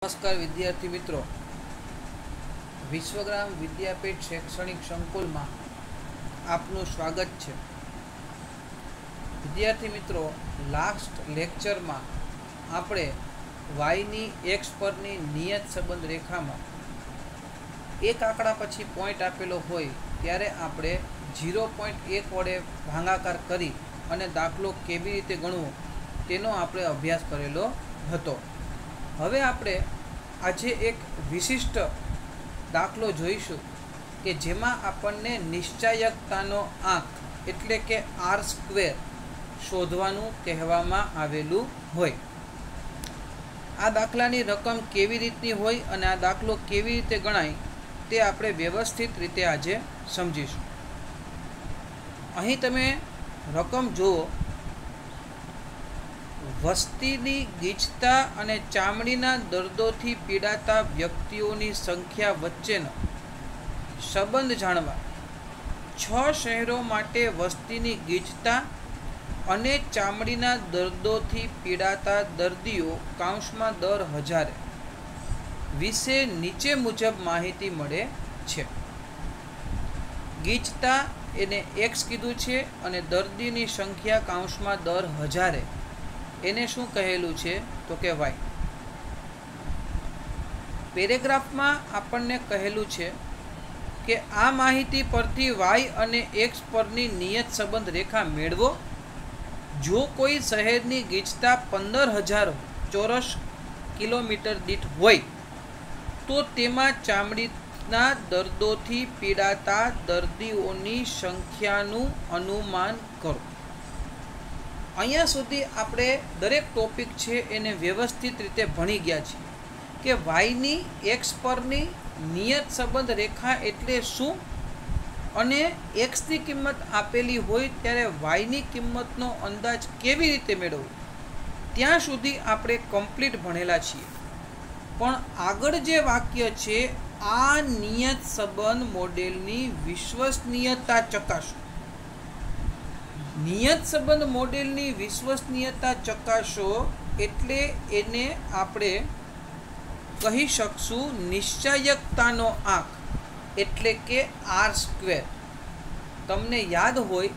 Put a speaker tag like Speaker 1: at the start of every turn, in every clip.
Speaker 1: नमस्कार विद्यार्थी मित्रों, विश्वग्राम विद्यापीठ शैक्षणिक संकुल में आपनु स्वागत है। विद्यार्थी मित्रों, लास्ट लेक्चर में आपणे y नी x परनी नियत संबंध रेखा में एक आंकड़ा पछी पॉइंट आपेलो होय त्यारे आपणे 0.1 वडे भागाकार करी अने दाखलो केवी रीते गणवो तेनो आपणे अभ्यास करेलो हतो। हवे आपणे આજે એક વિશિષ્ટ દાખલો જોઈશું કે જેમાં આપણને નિશ્ચાયકતાનો આંક એટલે કે આર સ્ક્વેર શોધવાનું કહેવામાં આવેલું હોય। આ દાખલાની રકમ કેવી રીતની હોય અને આ દાખલો કેવી રીતે ગણાય તે આપણે વ્યવસ્થિત રીતે આજે સમજીશું। અહીં તમે રકમ જુઓ, વસ્તીની ગીચતા અને ચામડીના દર્દોથી પીડાતા વ્યક્તિઓની સંખ્યા વચ્ચેનો સંબંધ જાણવા 6 શહેરો માટે વસ્તીની ગીચતા અને ચામડીના દર્દોથી પીડાતા દર્દીઓ કાઉન્સમાં દર 1000 વિશે નીચે મુજબ માહિતી મળે છે। ગીચતા એને x કીધું છે અને દર્દીની સંખ્યા કાઉન્સમાં દર 1000 એને શું કહેલું છે તો કે y। પેરેગ્રાફમાં આપણને કહેલું છે કે આ માહિતી પરથી y અને x પરની નિયત સંબંધ રેખા મેળવો। જો કોઈ શહેરની ગીચતા 15000 ચોરસ કિલોમીટર દીઠ હોય તો તેમાં ચામડીના દર્દોથી પીડાતા દર્દીઓની સંખ્યાનું અનુમાન કરો। અહીંયા સુધી આપણે દરેક ટોપિક છે એને વ્યવસ્થિત રીતે ભણી ગયા છીએ કે y ની x પરની નિયત સંબંધ રેખા એટલે શું અને x ની કિંમત આપેલી હોય ત્યારે y ની કિંમતનો અંદાજ કેવી રીતે મેળવવો ત્યાં સુધી આપણે કમ્પ્લીટ ભણેલા છીએ। પણ આગળ જે વાક્ય છે, આ નિયત સંબંધ મોડેલની વિશ્વસનીયતા ચકાસો। નિયત સંબંધ મોડેલની વિશ્વસનીયતા ચકાસો એટલે એને આપણે કહી શકશું નિશ્ચાયકતાનો આંક એટલે કે આર સ્ક્વેર। તમને યાદ હોય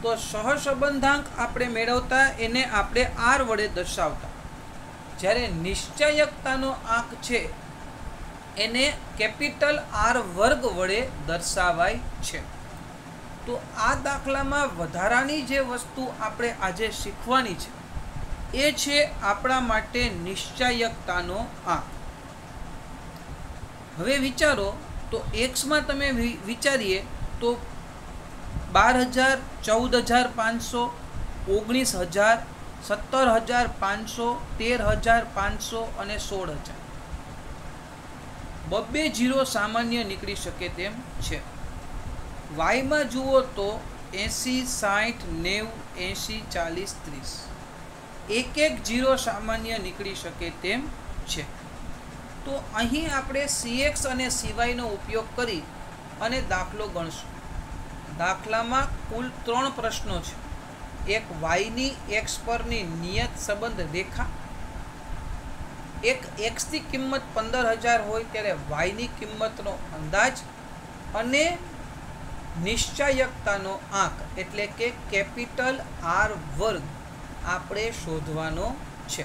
Speaker 1: તો સહસંબંધાંક આપણે મેળવતા એને આપણે આર વડે દર્શાવતા, જ્યારે નિશ્ચાયકતાનો આંક છે એને કેપિટલ આર વર્ગ વડે દર્શાવાય છે। તો આ દાખલામાં વધારાની જે વસ્તુ આપણે આજે શીખવાની છે એ છે આપણા માટે નિશ્ચાયકતાનો આંક। હવે વિચારો તો એક્સમાં તમે વિચારીએ તો 12000, 14500, 19000, 17500, 13500 અને 16000 બબ્બે જીરો સામાન્ય નીકળી શકે તેમ છે। y માં જુઓ તો 80, 60, 90, 80, 40, 30 એક જીરો સામાન્ય નીકળી શકે તેમ છે। તો અહીં આપણે cx અને cy નો ઉપયોગ કરી અને દાખલો ગણશું। દાખલામાં કુલ 3 પ્રશ્નો છે। એક y ની x પરની નિયત સંબંધ રેખા, એક x ની કિંમત 15000 હોય ત્યારે y ની કિંમતનો અંદાજ અને નિશ્ચાયકતાનો આંક એટલે કે કેપિટલ આર વર્ગ આપણે શોધવાનો છે।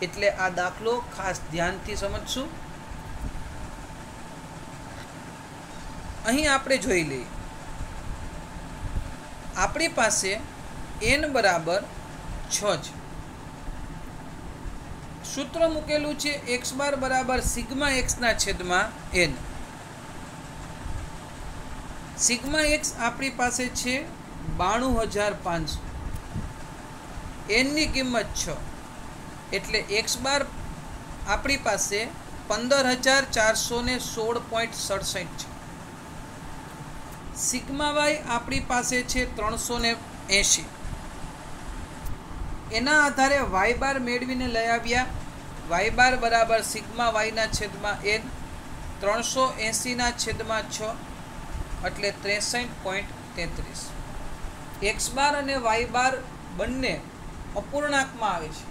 Speaker 1: એટલે આ દાખલો ખાસ ધ્યાનથી સમજશું। અહીં આપણે જોઈ લઈએ, આપણી પાસે n બરાબર 6 છે। સૂત્ર મૂકેલું છે x બાર બરાબર સિગ્મા x ના છેદમાં n। સિગ્મા x આપણી પાસે છે 92500, n ની કિંમત 6 એટલે x બાર આપણી પાસે 15416.67 છે। સિગ્મા y આપણી પાસે છે 380। એના આધારે y બાર મેળવીને લઈ આવ્યા। y બાર બરાબર સિગ્મા y ના છેદમાં n, 380 ના છેદમાં 6 એટલે 63.33। x બાર અને y બાર બંને અપૂર્ણાંકમાં આવે છે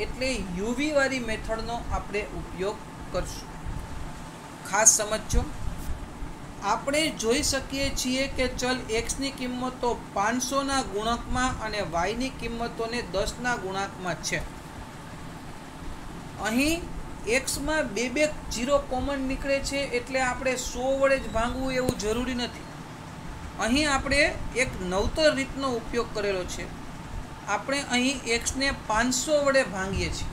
Speaker 1: એટલે યુવી વાળી મેથડનો આપણે ઉપયોગ કરશું. ખાસ સમજો, આપણે જોઈ શકીએ છીએ કે ચલ એક્સની કિંમતો 500ના ગુણકમાં અને વાયની કિંમતોને 10ના ગુણાંકમાં છે. અહીં એક્સમાં બે જીરો કોમન નીકળે છે એટલે આપણે 100 વડે જ ભાંગવું એવું જરૂરી નથી. અહીં આપણે એક નવતર રીતનો ઉપયોગ કરેલો છે. આપણે અહીં એક્સને 500 વડે ભાંગીએ છીએ.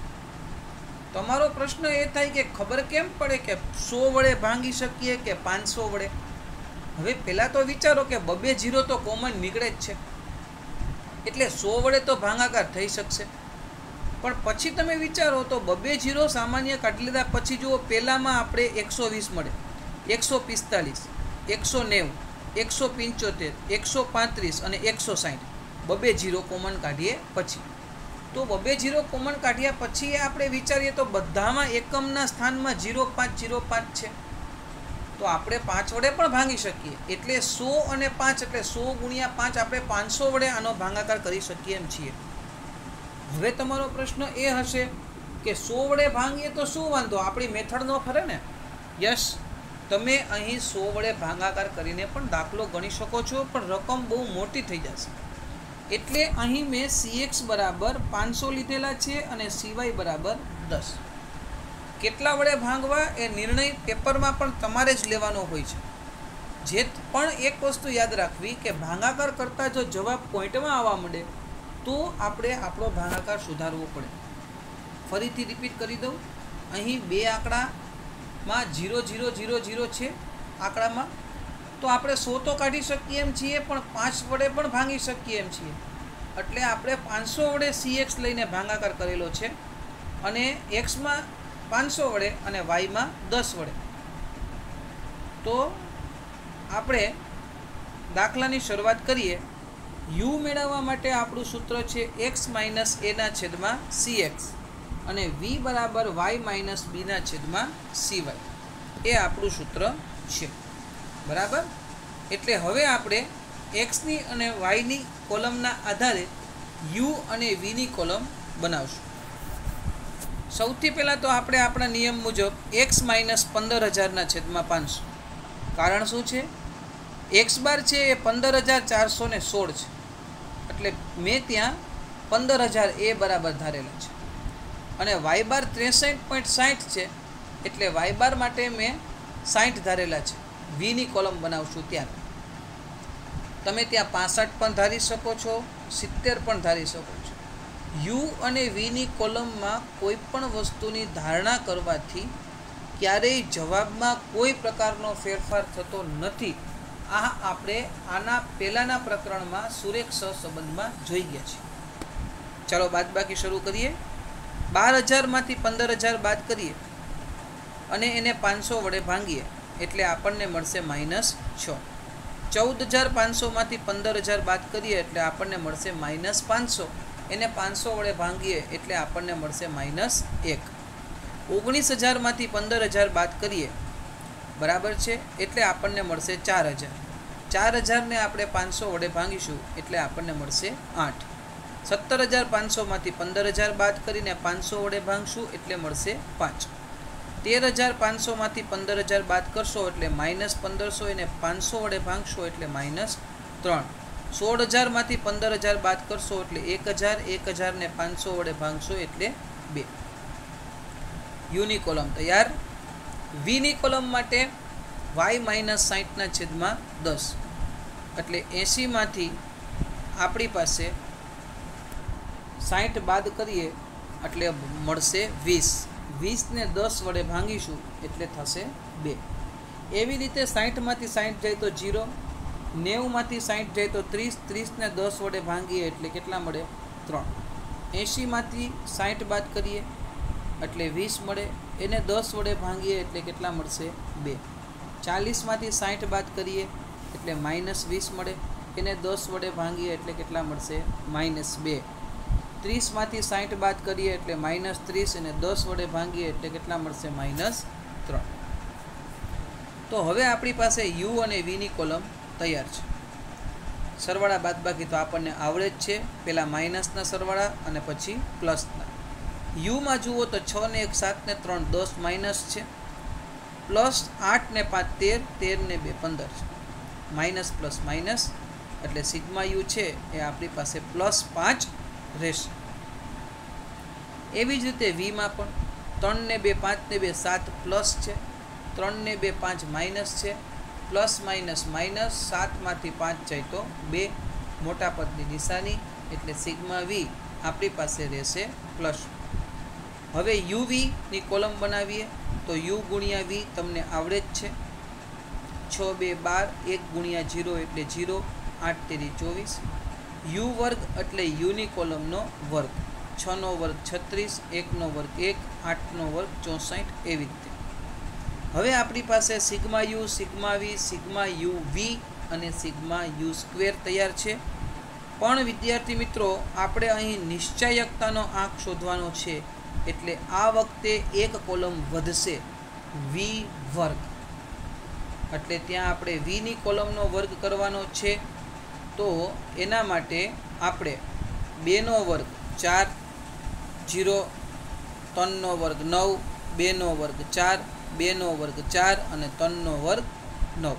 Speaker 1: તમારો પ્રશ્ન એ થાય કે ખબર કેમ પડે કે 100 વડે ભાંગી શકીએ કે 500 વડે? હવે પહેલાં તો વિચારો કે બબે જીરો તો કોમન નીકળે જ છે, એટલે 100 વડે તો ભાગાકાર થઈ શકશે. પણ પછી તમે વિચારો તો બબે જીરો સામાન્ય કાઢી લીધા પછી જુઓ, પહેલાંમાં આપણે 120 મળે, 145, 190, 175, 135 અને 160 બબે જીરો કોમન કાઢીએ પછી. તો બબે જીરો કોમન કાઢ્યા પછી આપણે વિચારીએ તો બધામાં એકમના સ્થાનમાં 0.5 છે. તો આપણે 5 વડે પણ ભાંગી શકીએ. એટલે 100 અને 5 એટલે 100 ગુણ્યા 5 આપણે 500 વડે આનો ભાગાકાર કરી શકીએ એમ છીએ. હવે તમારો પ્રશ્ન એ હશે કે 100 વડે ભાંગીએ તો શું વાંધો, આપણી મેથડ ન ફરે ને? યસ, તમે અહીં 100 વડે ભાગાકાર કરીને પણ દાખલો ગણી શકો છો, પણ રકમ બહુ મોટી થઈ જશે. એટલે અહીં મેં CX બરાબર 500 લીધેલા છે અને CY બરાબર 10. કેટલા વડે ભાંગવા એ નિર્ણય પેપરમાં પણ તમારે જ લેવાનો હોય છે. જે પણ એક વસ્તુ યાદ રાખવી કે ભાગાકાર કરતાં જો જવાબ પોઈન્ટમાં આવવા માંડે તો આપણે આપણો ભાગાકાર સુધારવો પડે. ફરીથી રિપીટ કરી દઉં, અહીં બે આંકડામાં 0 0 0 0 છે આંકડામાં, તો આપણે 100 તો કાઢી શકીએ એમ છીએ, પણ 5 વડે પણ ભાંગી શકીએ એમ છીએ. એટલે આપણે 500 વડે CX લઈને ભાગાકાર કરેલો છે, અને એક્સમાં 500 વડે અને વાયમાં 10 વડે. તો આપણે દાખલાની શરૂઆત કરીએ. યુ મેળવવા માટે આપણું સૂત્ર છે x માઇનસ a ના છેદમાં CX અને v બરાબર y માઇનસ b ના છેદમાં CY. એ આપણું સૂત્ર છે, બરાબર. એટલે હવે આપણે એક્સની અને વાયની કોલમના આધારે યુ અને વીની કોલમ બનાવશું. સૌથી પહેલાં તો આપણે આપણા નિયમ મુજબ x માઇનસ 15,000ના છેદમાં 500. કારણ શું છે? એક્સ બાર છે એ 15,416 છે, એટલે મેં ત્યાં 15,000 એ બરાબર ધારેલા છે. અને વાય બાર 63.60 છે, એટલે વાય બાર માટે મેં 60 ધારેલા છે. વીની કોલમ બનાવશું ત્યારે તમે ત્યાં 65 પણ ધારી શકો છો, 70 પણ ધારી શકો છો. યુ અને વીની કોલમમાં કોઈ પણ વસ્તુની ધારણા કરવાથી ક્યારેય જવાબમાં કોઈ પ્રકારનો ફેરફાર થતો નથી. આ આપણે આના પહેલાંના પ્રકરણમાં સુરેખ સહસંબંધમાં જોઈ ગયા છીએ. ચાલો બાદબાકી શરૂ કરીએ. 12,000માંથી 15,000 બાદ કરીએ અને એને 500 વડે ભાંગીએ એટલે આપણને મળશે -6. 14,500માંથી 15,000 બાદ કરીએ એટલે આપણને મળશે -500. એને 500 વડે ભાંગીએ એટલે આપણને મળશે -1. 19,000માંથી 15,000 બાદ કરીએ, બરાબર છે, એટલે આપણને મળશે 4,000. 4,000ને આપણે 500 વડે ભાંગીશું એટલે આપણને મળશે 8. 17,500માંથી 15,000 બાદ કરીને 500 વડે ભાંગશું એટલે મળશે 5. 13,500માંથી 15,000 બાદ કરશો એટલે -1500. એને 500 વડે ભાંગશો એટલે -3. 16,000માંથી 15,000 બાદ કરશો એટલે 1,000. 1,000ને 500 વડે ભાંગશો એટલે 2. યુની કોલમ તૈયાર. વીની કોલમ માટે y માઇનસ 60ના છેદમાં 10, એટલે 80માંથી આપણી પાસે 60 બાદ કરીએ એટલે મળશે 20. 20ને 10 વડે ભાંગીશું એટલે થશે 2. એવી રીતે 60માંથી 60 જાય તો 0, 90માંથી 60 જાય તો 30, 30ને 10 વડે ભાંગીએ એટલે કેટલા મળે? 3. 80માંથી 60 બાદ કરીએ એટલે 20 મળે, એને 10 વડે ભાંગીએ એટલે કેટલા મળશે? 2. 40માંથી 60 બાદ કરીએ એટલે -20 મળે, એને 10 વડે ભાંગીએ એટલે કેટલા મળશે? -2. 30માંથી 60 બાદ કરીએ એટલે -30, અને 10 વડે ભાંગીએ એટલે કેટલા મળશે? -3. તો હવે આપણી પાસે યુ અને વીની કોલમ તૈયાર છે. સરવાળા બાદબાકી તો આપણને આવડે જ છે, પહેલાં માઇનસના સરવાળા અને પછી પ્લસના. યુમાં જુઓ તો 6 ને 1 7 ને 3 10 માઇનસ છે, પ્લસ 8 ને 5 13, 13 ને 2 15 છે, માઇનસ પ્લસ માઇનસ એટલે સિગ્મા યુ છે એ આપણી પાસે +5 રહેશે. એવી જ રીતે વીમાં પણ 3 ને 2 5 ને 2 7 પ્લસ છે, 3 ને 2 5 માઇનસ છે, પ્લસ માઇનસ માઇનસ 7 માંથી 5 જાય તો 2, મોટા પદની નિશાની એટલે સિગ્મા વી આપણી પાસે રહેશે પ્લસ. હવે યુવીની કોલમ બનાવીએ તો યુ ગુણ્યા વી તમને આવડે જ છે. 6 2 12, 1 ગુણ્યા 0 એટલે 0, 8 તેરી 24. યુ વર્ગ એટલે યુની કોલમનો વર્ગ, 6 નો વર્ગ 36, 1 નો વર્ગ 1, 8 નો વર્ગ 64, એવી રીતે. હવે આપણી પાસે sigma U, sigma V, sigma U V અને સિગ્મા યુ સ્ક્વેર તૈયાર છે. પણ વિદ્યાર્થી મિત્રો, આપણે અહીં નિશ્ચાયકતાનો આંક શોધવાનો છે, એટલે આ વખતે એક કોલમ વધશે, વી વર્ગ. એટલે ત્યાં આપણે વીની કોલમનો વર્ગ કરવાનો છે. તો એના માટે આપણે 2 નો વર્ગ 4, 0, 3 નો વર્ગ 9, 2 નો વર્ગ 4, 2 નો વર્ગ 4 અને 3 નો વર્ગ 9.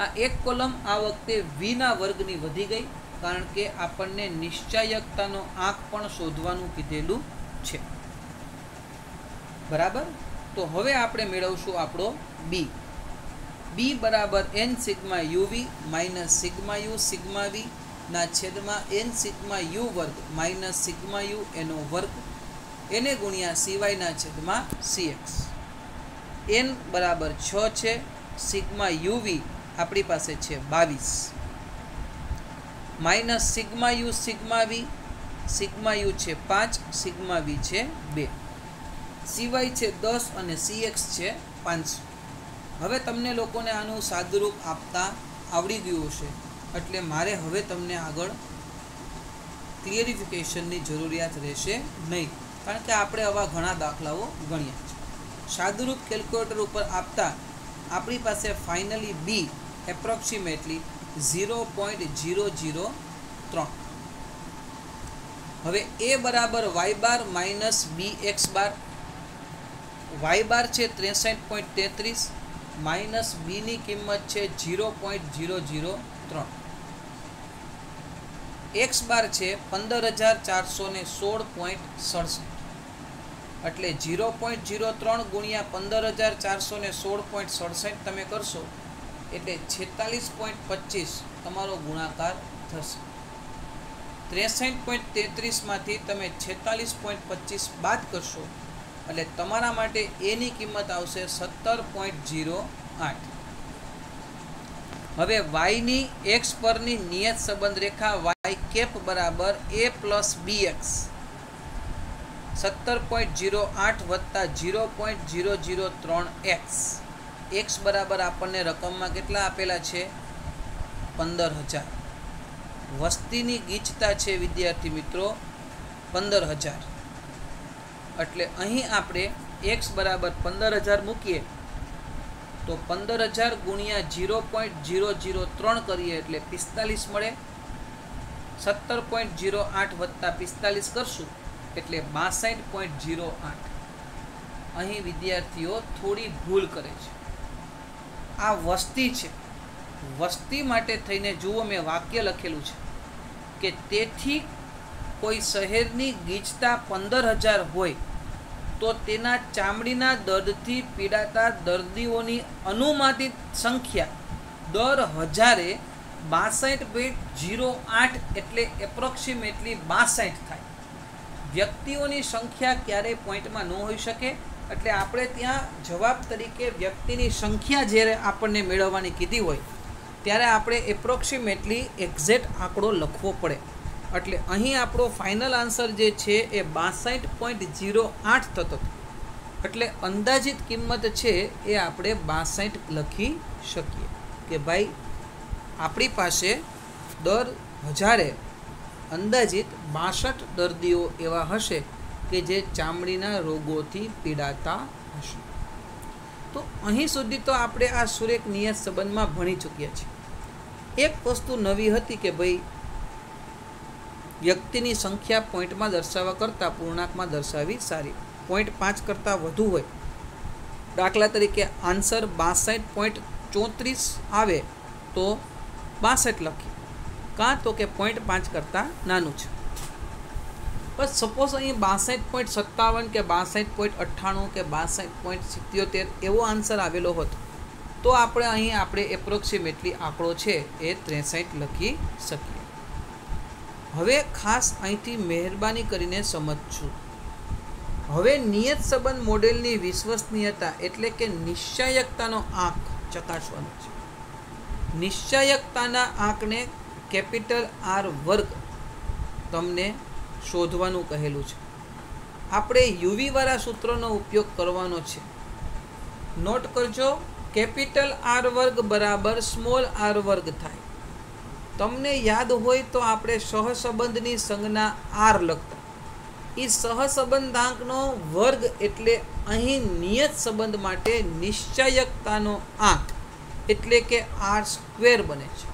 Speaker 1: આ એક કોલમ આ વખતે વીના વર્ગની વધી ગઈ, કારણ કે આપણને નિશ્ચાયકતાનો આંક પણ શોધવાનું કીધેલું છે. બરાબર. તો હવે આપણે મેળવશું આપણો બી. બી બરાબર n sigma UV minus sigma U sigma V ના છેદમાં n સિગ્મા યુ વર્ગ માઇનસ સિગ્મા યુ એનો વર્ગ એને ગુણ્યા સિવાય ના છેદમાં cx. n બરાબર 6 છે, સિગ્મા યુવી આપણી પાસે છે 22, minus sigma U sigma V, sigma U છે 5, સિગ્મા વી છે 2, સિવાય છે 10 અને cx છે 500. હવે તમને લોકોને આનું સાદુરૂપ આપતા આવડી ગયું હશે, એટલે મારે હવે તમને આગળ ક્લિયરિફિકેશનની જરૂરિયાત રહેશે નહીં, કારણ કે આપણે આવા ઘણા દાખલાઓ ગણ્યા છે. સાદુરૂપ કેલ્ક્યુલેટર ઉપર આપતા આપણી પાસે ફાઇનલી બી એપ્રોક્સિમેટલી 0.003. હવે એ બરાબર વાય બાર માઇનસ બી એક્સ બાર. વાય બાર છે 63.33 માઇનસ બીની કિંમત છે 0.003. એક્સ બાર છે 15,416.67 એટલે 0.03 ગુણ્યા 15,416.67 તમે કરશો એટલે 46.25 તમારો ગુણાકાર થશે. 63.33 માંથી તમે 46.25 બાદ કરશો એટલે તમારા માટે એની કિંમત આવશે 17.08. હવે વાયની એક્સ પરની નિયત સંબંધ રેખા વાય કેપ બરાબર a પ્લસ bx 17.08 વત્તા 0.003x. એક્સ બરાબર આપણને રકમમાં કેટલા આપેલા છે? 15,000. વસ્તીની ગીચતા છે વિદ્યાર્થી મિત્રો 15,000. એટલે અહીં આપણે x બરાબર 15,000 મૂકીએ તો 15,000 ગુણ્યા 0.003 કરીએ એટલે 45 મળે. 17.08 વત્તા 45 કરશું એટલે 62.08. અહીં વિદ્યાર્થીઓ થોડી ભૂલ કરે છે. આ વસ્તી છે. વસ્તી માટે થઈને જુઓ, મેં વાક્ય લખેલું છે કે તેથી કોઈ શહેરની ગીચતા 15,000 હોય તો તેના ચામડીના દર્દથી પીડાતા દર્દીઓની અનુમાનિત સંખ્યા દર 1000એ 62.08 એટલે એપ્રોક્સિમેટલી 62 થાય. વ્યક્તિઓની સંખ્યા ક્યારેય પોઈન્ટમાં ન હોઈ શકે, એટલે આપણે ત્યાં જવાબ તરીકે વ્યક્તિની સંખ્યા જ્યારે આપણને મેળવવાની કીધી હોય ત્યારે આપણે એપ્રોક્સિમેટલી એક્ઝેક્ટ આંકડો લખવો પડે. એટલે અહીં આપણો ફાઇનલ આન્સર જે છે એ 62.08 થતો. એટલે અંદાજિત કિંમત છે એ આપણે 62 લખી શકીએ કે ભાઈ આપણી પાસે દર 1000એ અંદાજિત 62 દર્દીઓ એવા હશે કે જે ચામડીના રોગોથી પીડાતા હશે. તો અહીં સુધી તો આપણે આ સુરેખ નિયત સંબંધમાં ભણી ચૂક્યા છીએ. એક વસ્તુ નવી હતી કે ભાઈ વ્યક્તિની સંખ્યા પોઈન્ટમાં દર્શાવવા કરતાં પૂર્ણાંકમાં દર્શાવવી સારી. 0.5 કરતાં વધુ હોય, દાખલા તરીકે આન્સર 62.34 આવે તો 62 લખીએ, કાં તો કે 0.5 કરતાં નાનું છે. બસ સપોઝ અહીં 62.57 કે 62.98 કે 62.77 એવો આન્સર આવેલો હોત તો આપણે એપ્રોક્સિમેટલી આંકડો છે એ 63 લખી શકીએ. હવે ખાસ અહીંથી મહેરબાની કરીને સમજશું. હવે નિયત સંબંધ મોડેલની વિશ્વસનીયતા એટલે કે નિશ્ચાયકતાનો આંક ચકાસવાનો છે. નિશ્ચાયકતાના આંકને કેપિટલ R વર્ગ તમને શોધવાનું કહેલું છે. આપણે યુવી વાળા સૂત્રનો ઉપયોગ કરવાનો છે. નોટ કરજો, કેપિટલ R વર્ગ બરાબર સ્મોલ r વર્ગ થાય. તમને યાદ હોય તો આપણે સહસંબંધની સંજ્ઞા R લખતા. એ સહસંબંધાંકનો વર્ગ એટલે અહીં નિયત સંબંધ માટે નિશ્ચાયકતાનો આંક એટલે કે R² બને છે.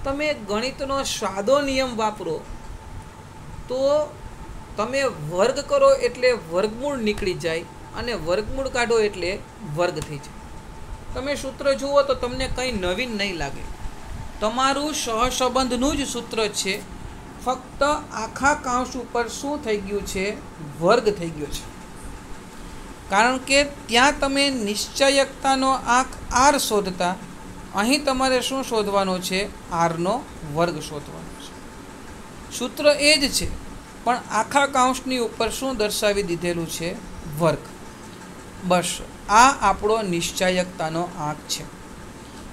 Speaker 1: તમે ગણિતનો સાદો નિયમ વાપરો તો તમે વર્ગ કરો એટલે વર્ગમૂળ નીકળી જાય અને વર્ગમૂળ કાઢો એટલે વર્ગ થઈ જાય. તમે સૂત્ર જુઓ તો તમને કંઈ નવીન નહીં લાગે. તમારું સહસંબંધનું જ સૂત્ર છે, ફક્ત આખા કાંસ ઉપર શું થઈ ગયું છે? વર્ગ થઈ ગયો છે. કારણ કે ત્યાં તમે નિશ્ચાયકતાનો આંક R શોધતા, અહીં તમારે શું શોધવાનો છે? Rનો વર્ગ શોધવાનો છે. સૂત્ર એ જ છે, પણ આખા કાંસની ઉપર શું દર્શાવી દીધેલું છે? વર્ગ. બસ આ આપણો નિશ્ચાયકતાનો આંક છે.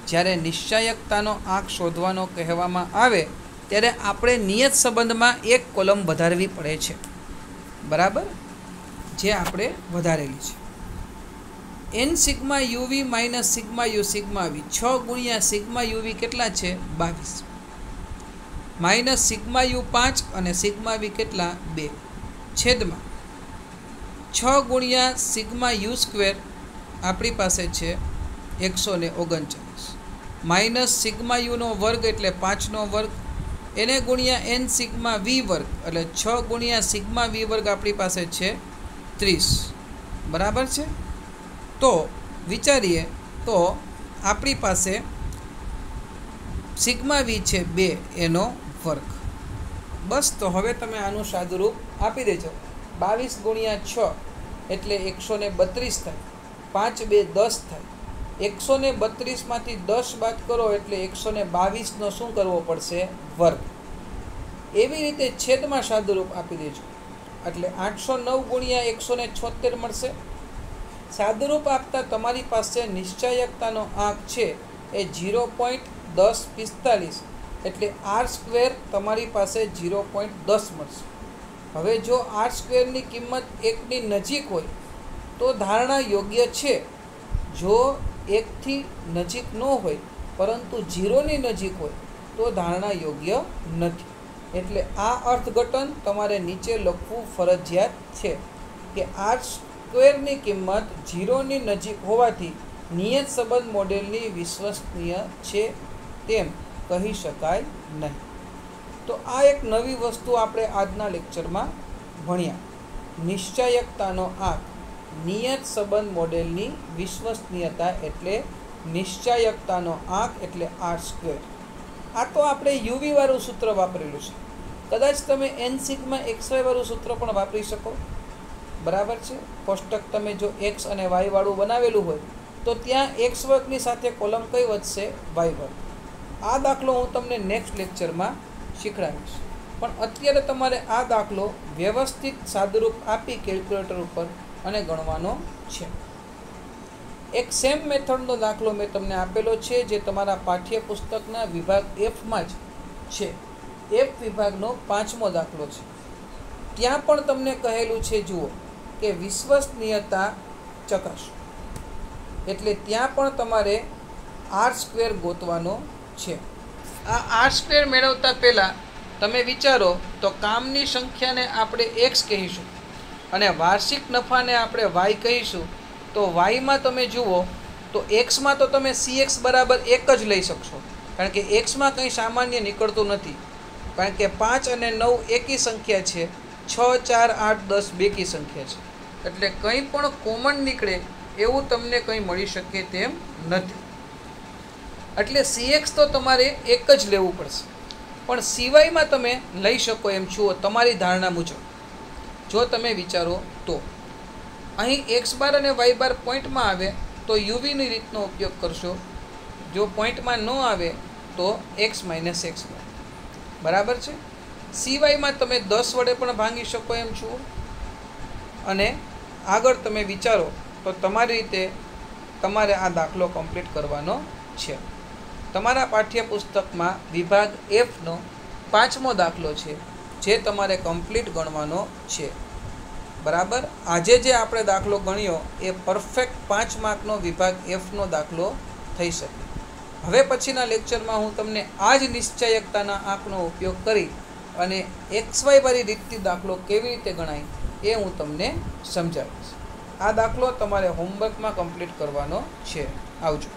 Speaker 1: જ્યારે નિશ્ચાયકતાનો આંક શોધવાનો કહેવામાં આવે ત્યારે આપણે નિયત સંબંધમાં એક કોલમ વધારવી પડે છે, બરાબર, જે આપણે વધારેલી છે. n sigma UV minus sigma U sigma V, 6 ગુણ્યા સિગ્મા યુવી કેટલા છે? 22, માઇનસ સિગ્મા યુ 5 અને સિગ્મા વી કેટલા? 2, છેદમાં 6 ગુણ્યા સિગ્મા યુ સ્ક્વેર આપણી પાસે છે 139, માઇનસ સિગ્મા યુનો વર્ગ એટલે 5નો વર્ગ, એને ગુણ્યા n સિગ્મા વી વર્ગ એટલે 6 ગુણ્યા સિગ્મા વી વર્ગ આપણી પાસે છે 30, બરાબર છે. તો વિચારીએ તો આપણી પાસે સિગ્મા વી છે 2 એનો વર્ગ. બસ તો હવે તમે આનું સાદુરૂપ આપી દેજો. 22 ગુણ્યા 6 એટલે 132 થાય, 5 2 10 થાય. 132માંથી 10 બાદ કરો એટલે 122નો શું કરવો પડશે? વર્ગ. એવી રીતે છેદમાં સાદુરૂપ આપી દેજો એટલે 809 ગુણ્યા 176 મળશે. સાદુરૂપ આપતા તમારી પાસે નિશ્ચાયકતાનો આંક છે એ 0.1045 એટલે R² તમારી પાસે 0.10 મળશે. હવે જો R² કિંમત 1ની નજીક હોય તો ધારણા યોગ્ય છે. જો 1થી નજીક ન હોય પરંતુ 0ની નજીક હોય તો ધારણા યોગ્ય નથી. એટલે આ અર્થઘટન તમારે નીચે લખવું ફરજિયાત છે કે R² કિંમત 0ની નજીક હોવાથી નિયત સંબંધ મોડેલની વિશ્વસનીય છે તેમ કહી શકાય નહીં. તો આ એક નવી વસ્તુ આપણે આજના લેક્ચરમાં ભણ્યા. નિશ્ચાયકતાનો આંક નિયત સંબંધ મોડેલની વિશ્વસનીયતા એટલે નિશ્ચાયકતાનો આંક એટલે R². આ તો આપણે યુવી વાળું સૂત્ર વાપરેલું છે. કદાચ તમે n સિગ્મા xy વાળું સૂત્ર પણ વાપરી શકો, બરાબર છે. કોષ્ટક તમે જો x અને y વાળું બનાવેલું હોય તો ત્યાં x વર્ગની સાથે કોલમ કઈ વધશે? y વર્ગ. આ દાખલો હું તમને નેક્સ્ટ લેક્ચરમાં શીખવાડીશ, પણ અત્યારે તમારે આ દાખલો વ્યવસ્થિત સાદુરૂપ આપી કેલ્ક્યુલેટર ઉપર અને ગણવાનો છે. એક સેમ મેથડનો દાખલો મેં તમને આપેલો છે જે તમારા પાઠ્યપુસ્તકના વિભાગ Fમાં જ છે. F વિભાગનો 5મો દાખલો છે. ત્યાં પણ તમને કહેલું છે, જુઓ કે વિશ્વસનીયતા ચકાસો, એટલે ત્યાં પણ તમારે R² ગોતવાનો છે. આ R² મેળવતા પહેલાં તમે વિચારો તો કામની સંખ્યાને આપણે x કહીશું અને વાર્ષિક નફાને આપણે y કહીશું. તો yમાં તમે જુઓ તો xમાં તો તમે cx બરાબર 1 જ લઈ શકશો, કારણ કે xમાં કંઈ સામાન્ય નીકળતું નથી. કારણ કે 5 અને 9 એકી સંખ્યા છે, 6, 4, 8, 10 બેકી સંખ્યા છે, એટલે કંઈ પણ કોમન નીકળે એવું તમને કંઈ મળી શકે તેમ નથી. એટલે CX તો તમારે એક જ લેવું પડશે, પણ સિવાયમાં તમે લઈ શકો એમ છો તમારી ધારણા મુજબ, જો તમે વિચારો તો. અહીં x બાર અને y બાર પોઈન્ટમાં આવે તો યુવીની રીતનો ઉપયોગ કરશો, જો પોઈન્ટમાં ન આવે તો x માઇનસ x બાર. બરાબર છે. સિવાયમાં તમે 10 વડે પણ ભાંગી શકો એમ છો, અને આગળ તમે વિચારો તો તમારી રીતે તમારે આ દાખલો કમ્પ્લીટ કરવાનો છે. તમારા પાઠ્યપુસ્તકમાં વિભાગ Fનો 5મો દાખલો છે, જે તમારે કમ્પ્લીટ ગણવાનો છે. બરાબર. આજે જે આપણે દાખલો ગણ્યો એ પરફેક્ટ 5 માર્કનો વિભાગ Fનો દાખલો થઈ શકે. હવે પછીના લેક્ચરમાં હું તમને આ જ નિશ્ચયકતાના આંકનો ઉપયોગ કરી અને XY વાળી રીતથી દાખલો કેવી રીતે ગણાય એ હું તમને સમજાવીશ. આ દાખલો તમારે હોમવર્કમાં કમ્પ્લીટ કરવાનો છે. આવજો.